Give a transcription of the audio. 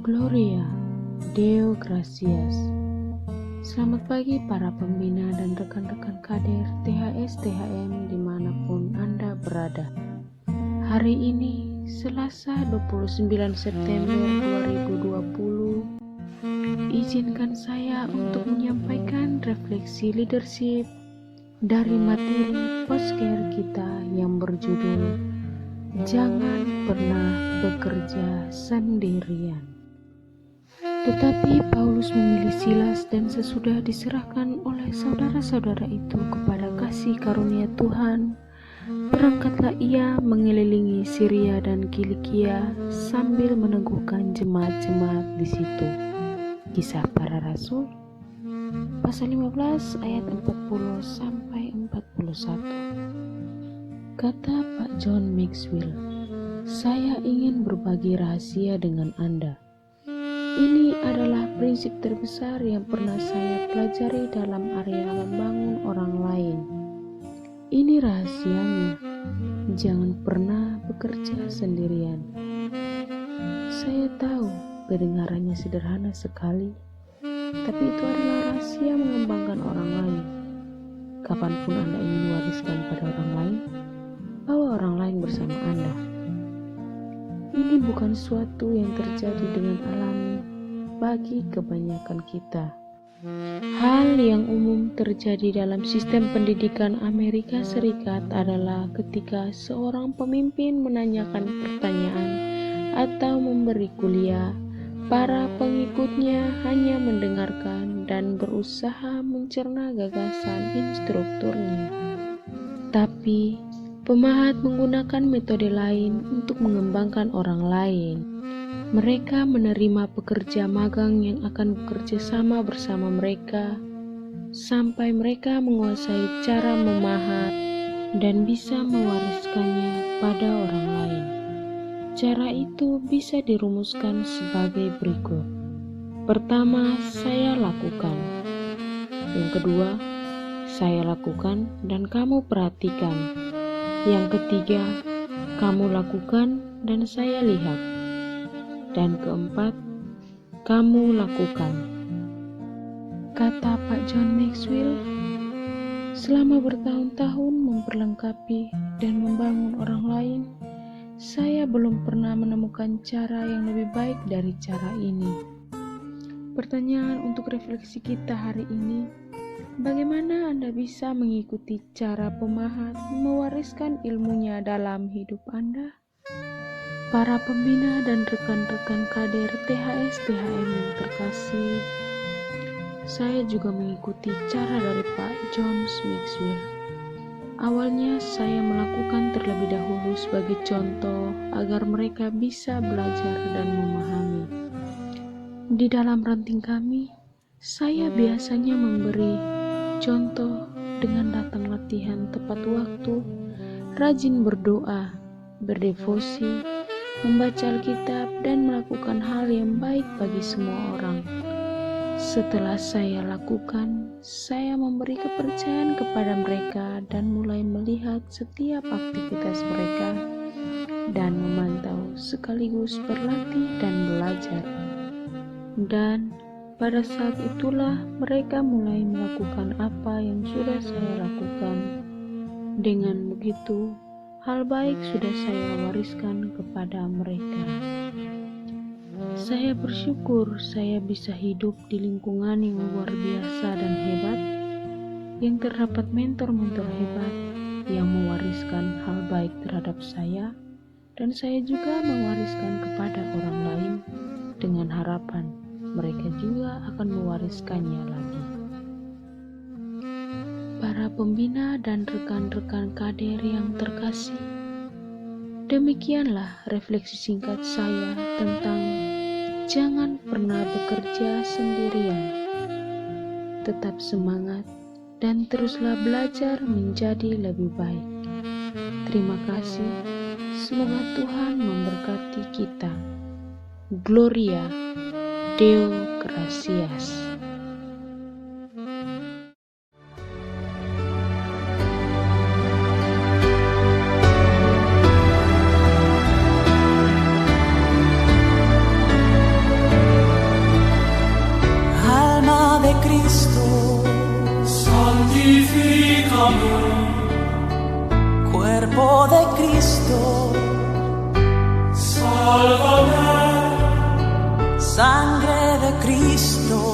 Gloria, Deo Gratias. Selamat pagi para pembina dan rekan-rekan kader THS-THM dimanapun Anda berada. Hari ini, Selasa 29 September 2020, izinkan saya untuk menyampaikan refleksi leadership dari materi postcare kita yang berjudul Jangan Pernah Bekerja Sendirian. Tetapi Paulus memilih Silas dan sesudah diserahkan oleh saudara-saudara itu kepada kasih karunia Tuhan, berangkatlah ia mengelilingi Syria dan Kilikia sambil meneguhkan jemaat-jemaat di situ. Kisah Para Rasul pasal 15 ayat 40 sampai 41. Kata Pak John Maxwell, "Saya ingin berbagi rahasia dengan Anda. Ini adalah prinsip terbesar yang pernah saya pelajari dalam area membangun orang lain. Ini rahasianya, jangan pernah bekerja sendirian." Saya tahu kedengarannya sederhana sekali, tapi itu adalah rahasia mengembangkan orang lain. Kapanpun Anda ingin wariskan pada orang lain, bawa orang lain bersama Anda. Ini bukan sesuatu yang terjadi dengan alami bagi kebanyakan kita. Hal yang umum terjadi dalam sistem pendidikan Amerika Serikat adalah ketika seorang pemimpin menanyakan pertanyaan atau memberi kuliah, para pengikutnya hanya mendengarkan dan berusaha mencerna gagasan instrukturnya. Tapi pemahat menggunakan metode lain untuk mengembangkan orang lain. Mereka menerima pekerja magang yang akan bekerja sama bersama mereka sampai mereka menguasai cara memahat dan bisa mewariskannya pada orang lain. Cara itu bisa dirumuskan sebagai berikut. Pertama, saya lakukan. Yang kedua, saya lakukan dan kamu perhatikan. Yang ketiga, kamu lakukan dan saya lihat. Dan keempat, kamu lakukan. Kata Pak John Maxwell, selama bertahun-tahun memperlengkapi dan membangun orang lain, saya belum pernah menemukan cara yang lebih baik dari cara ini. Pertanyaan untuk refleksi kita hari ini, bagaimana Anda bisa mengikuti cara pemahat mewariskan ilmunya dalam hidup Anda? Para pembina dan rekan-rekan kader THS-THM yang terkasih, saya juga mengikuti cara dari Pak John Maxwell. Awalnya saya melakukan terlebih dahulu sebagai contoh agar mereka bisa belajar dan memahami. Di dalam ranting kami, saya biasanya memberi contoh dengan datang latihan tepat waktu, rajin berdoa, berdevosi, membaca Alkitab, dan melakukan hal yang baik bagi semua orang. Setelah saya lakukan, saya memberi kepercayaan kepada mereka dan mulai melihat setiap aktivitas mereka dan memantau sekaligus berlatih dan belajar. Dan pada saat itulah mereka mulai melakukan apa yang sudah saya lakukan. Dengan begitu, hal baik sudah saya wariskan kepada mereka. Saya bersyukur saya bisa hidup di lingkungan yang luar biasa dan hebat, yang terdapat mentor-mentor hebat yang mewariskan hal baik terhadap saya, dan saya juga mewariskan kepada orang lain dengan harapan mereka juga akan mewariskannya lagi. Para pembina dan rekan-rekan kader yang terkasih, demikianlah refleksi singkat saya tentang jangan pernah bekerja sendirian. Tetap semangat dan teruslah belajar menjadi lebih baik. Terima kasih. Semoga Tuhan memberkati kita. Gloria, Deo Gratias. Cuerpo de Cristo, sálvame. Sangre de Cristo,